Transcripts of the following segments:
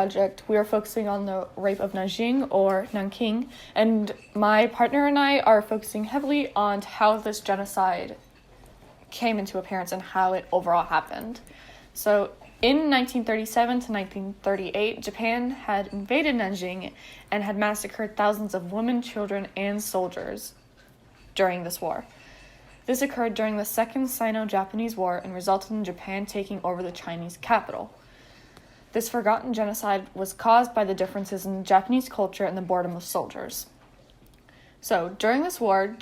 project, we are focusing on the rape of Nanking or Nanking, and my partner and I are focusing heavily on how this genocide came into appearance and how it overall happened. So in 1937 to 1938, Japan had invaded Nanking and had massacred thousands of women, children, and soldiers during this war. This occurred during the Second Sino-Japanese War and resulted in Japan taking over the Chinese capital. This forgotten genocide was caused by the differences in Japanese culture and the boredom of soldiers. So, during this war,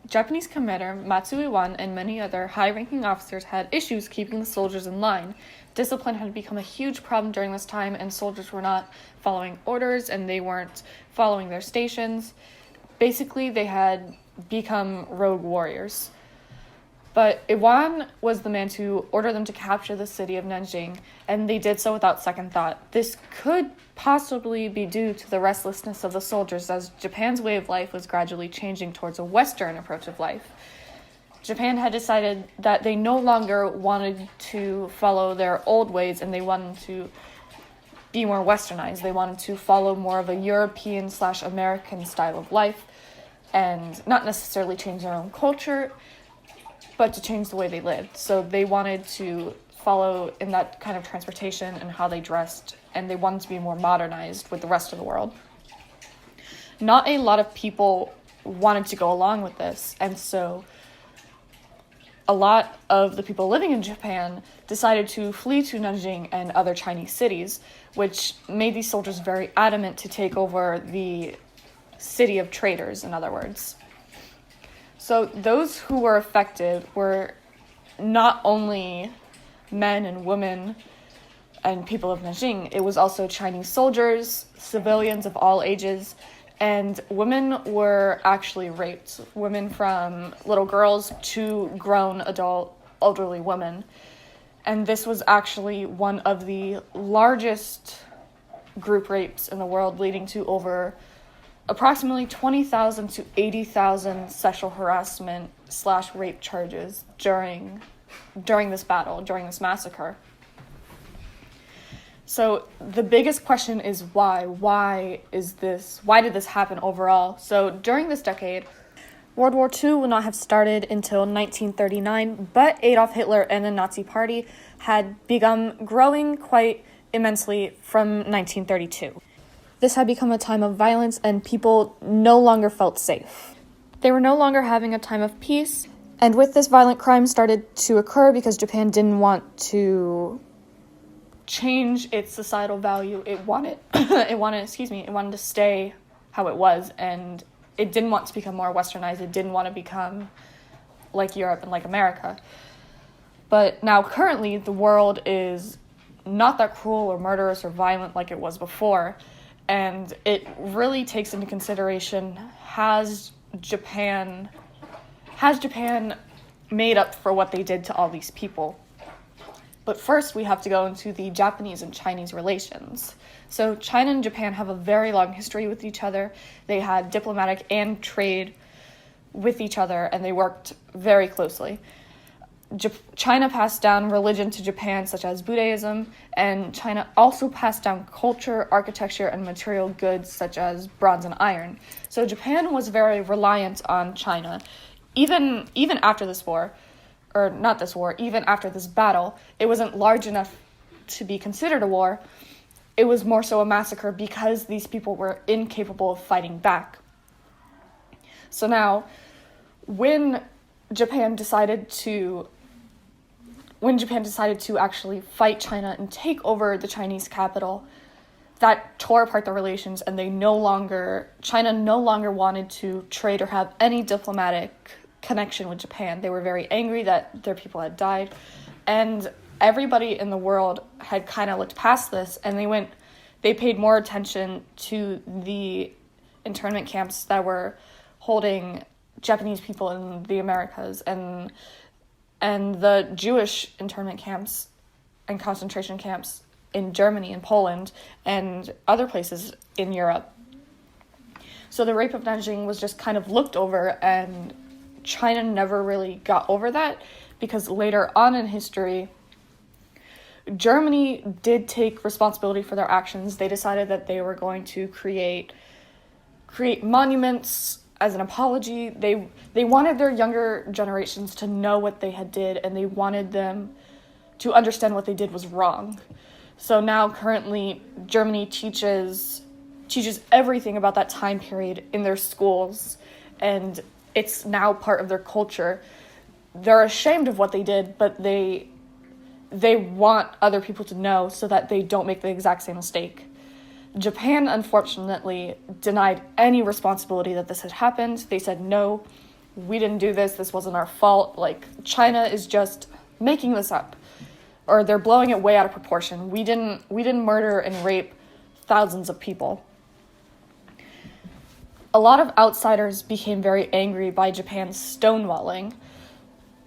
Japanese commander Matsui I and many other high-ranking officers had issues keeping the soldiers in line. Discipline had become a huge problem during this time, and soldiers were not following orders, and they weren't following their stations. Basically, they had become rogue warriors. But Iwan was the man to order them to capture the city of Nanking, and they did so without second thought. This could possibly be due to the restlessness of the soldiers, as Japan's way of life was gradually changing towards a Western approach of life. Japan had decided that they no longer wanted to follow their old ways, and they wanted to be more westernized. They wanted to follow more of a European/American style of life, and not necessarily change their own culture, but to change the way they lived. So they wanted to follow in that kind of transportation and how they dressed, and they wanted to be more modernized with the rest of the world. Not a lot of people wanted to go along with this, and so a lot of the people living in Japan decided to flee to Nanking and other Chinese cities, which made these soldiers very adamant to take over the city of traitors, in other words. So those who were affected were not only men and women and people of Nanking, it was also Chinese soldiers, civilians of all ages, and women were actually raped. Women from little girls to grown adult elderly women. And this was actually one of the largest group rapes in the world, leading to over approximately 20,000 to 80,000 sexual harassment/rape charges during this battle, during this massacre. So the biggest question is why? Why did this happen overall? So during this decade, World War II would not have started until 1939, but Adolf Hitler and the Nazi Party had begun growing quite immensely from 1932. This had become a time of violence, and people no longer felt safe. They were no longer having a time of peace, and with this, violent crime started to occur because Japan didn't want to change its societal value. It wanted to stay how it was, and it didn't want to become more westernized. It didn't want to become like Europe and like America. But now, currently, the world is not that cruel or murderous or violent like it was before. And it really takes into consideration, has Japan made up for what they did to all these people? But first, we have to go into the Japanese and Chinese relations. So China and Japan have a very long history with each other. They had diplomatic and trade with each other, and they worked very closely. China passed down religion to Japan, such as Buddhism, and China also passed down culture, architecture, and material goods, such as bronze and iron. So Japan was very reliant on China. Even after this war, or not this war, even after this battle, it wasn't large enough to be considered a war. It was more so a massacre because these people were incapable of fighting back. So now, when Japan decided to actually fight China and take over the Chinese capital, that tore apart the relations, and China no longer wanted to trade or have any diplomatic connection with Japan. They were very angry that their people had died, and everybody in the world had kind of looked past this, and they paid more attention to the internment camps that were holding Japanese people in the Americas, and the Jewish internment camps and concentration camps in Germany and Poland and other places in Europe. So the rape of Nanking was just kind of looked over, and China never really got over that, because later on in history, Germany did take responsibility for their actions. They decided that they were going to create monuments as an apology. They wanted their younger generations to know what they had did, and they wanted them to understand what they did was wrong. So now currently Germany teaches everything about that time period in their schools, and it's now part of their culture. They're ashamed of what they did, but they want other people to know so that they don't make the exact same mistake. Japan, unfortunately, denied any responsibility that this had happened. They said, no, we didn't do this. This wasn't our fault. Like, China is just making this up, or they're blowing it way out of proportion. We didn't murder and rape thousands of people. A lot of outsiders became very angry by Japan's stonewalling.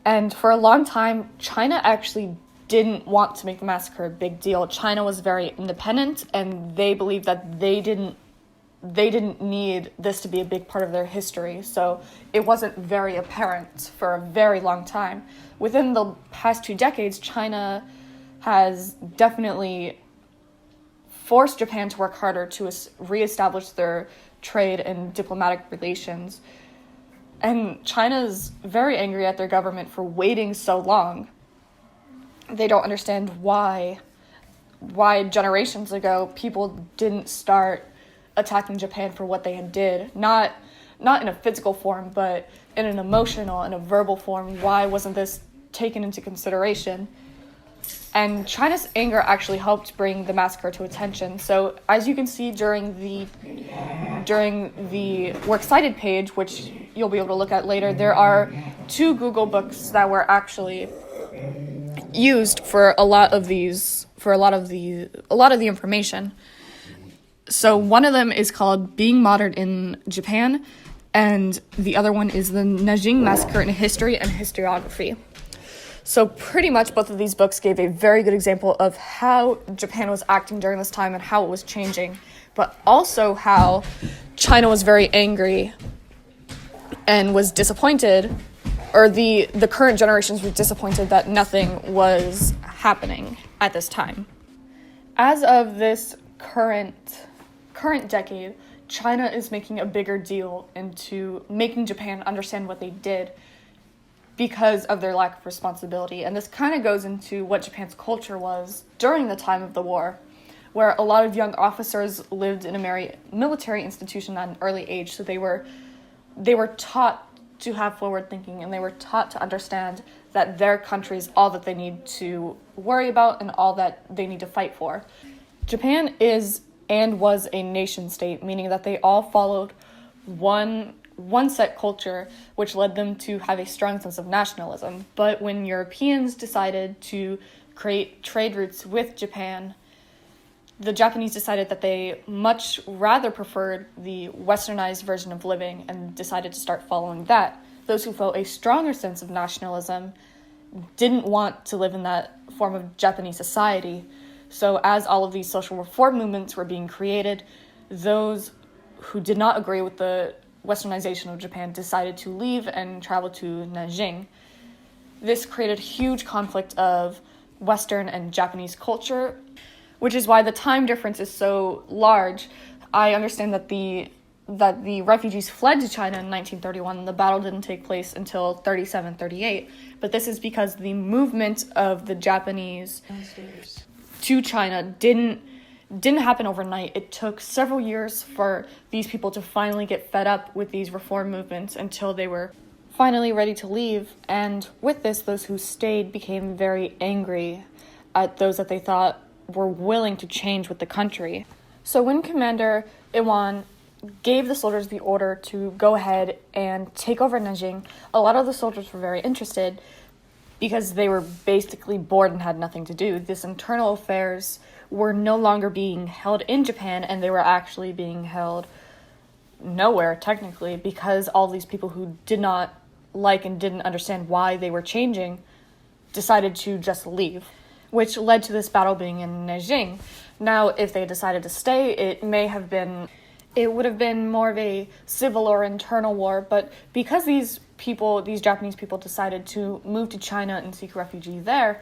And for a long time, China actually didn't want to make the massacre a big deal. China was very independent, and they believed that they didn't need this to be a big part of their history. So it wasn't very apparent for a very long time. Within the past 2 decades, China has definitely forced Japan to work harder to reestablish their trade and diplomatic relations. And China's very angry at their government for waiting so long. They don't understand why generations ago people didn't start attacking Japan for what they had did. Not in a physical form, but in an emotional and a verbal form. Why wasn't this taken into consideration? And China's anger actually helped bring the massacre to attention. So as you can see during the works cited page, which you'll be able to look at later, there are 2 Google books that were actually used for a lot of the information. So one of them is called Being Modern in Japan, and the other one is the Nanking Massacre in History and Historiography. So pretty much both of these books gave a very good example of how Japan was acting during this time and how it was changing, but also how China was very angry and was disappointed, or the current generations were disappointed that nothing was happening at this time. As of this current decade, China is making a bigger deal into making Japan understand what they did because of their lack of responsibility. And this kind of goes into what Japan's culture was during the time of the war, where a lot of young officers lived in a military institution at an early age, so they were taught to have forward thinking, and they were taught to understand that their country is all that they need to worry about and all that they need to fight for. Japan is and was a nation state, meaning that they all followed one set culture, which led them to have a strong sense of nationalism. But when Europeans decided to create trade routes with Japan, the Japanese decided that they much rather preferred the westernized version of living and decided to start following that. Those who felt a stronger sense of nationalism didn't want to live in that form of Japanese society. So as all of these social reform movements were being created, those who did not agree with the westernization of Japan decided to leave and travel to Nanking. This created huge conflict of Western and Japanese culture, which is why the time difference is so large. I understand that the refugees fled to China in 1931, and the battle didn't take place until 37-38. But this is because the movement of the Japanese to China didn't happen overnight. It took several years for these people to finally get fed up with these reform movements until they were finally ready to leave. And with this, those who stayed became very angry at those that they thought were willing to change with the country. So when Commander Iwan gave the soldiers the order to go ahead and take over Nanking, a lot of the soldiers were very interested because they were basically bored and had nothing to do. This internal affairs were no longer being held in Japan, and they were actually being held nowhere, technically, because all these people who did not like and didn't understand why they were changing decided to just leave, which led to this battle being in Nanking. Now, if they decided to stay, it would have been more of a civil or internal war, but because these Japanese people decided to move to China and seek refuge there,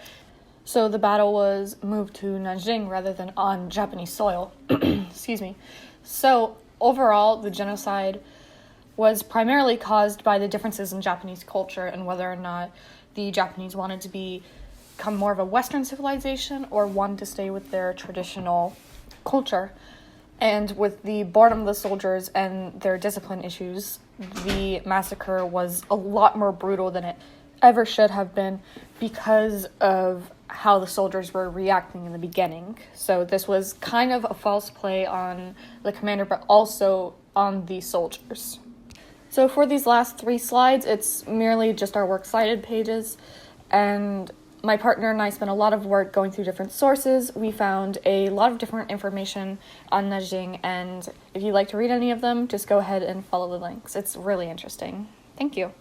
So the battle was moved to Nanking rather than on Japanese soil. Excuse me. So overall, the genocide was primarily caused by the differences in Japanese culture and whether or not the Japanese wanted to become more of a Western civilization or wanted to stay with their traditional culture. And with the boredom of the soldiers and their discipline issues, the massacre was a lot more brutal than it ever should have been because of how the soldiers were reacting in the beginning. So this was kind of a false play on the commander, but also on the soldiers. So for these last 3 slides, it's merely just our works cited pages, and my partner and I spent a lot of work going through different sources. We found a lot of different information on Nanking, and if you'd like to read any of them, just go ahead and follow the links. It's really interesting. Thank you.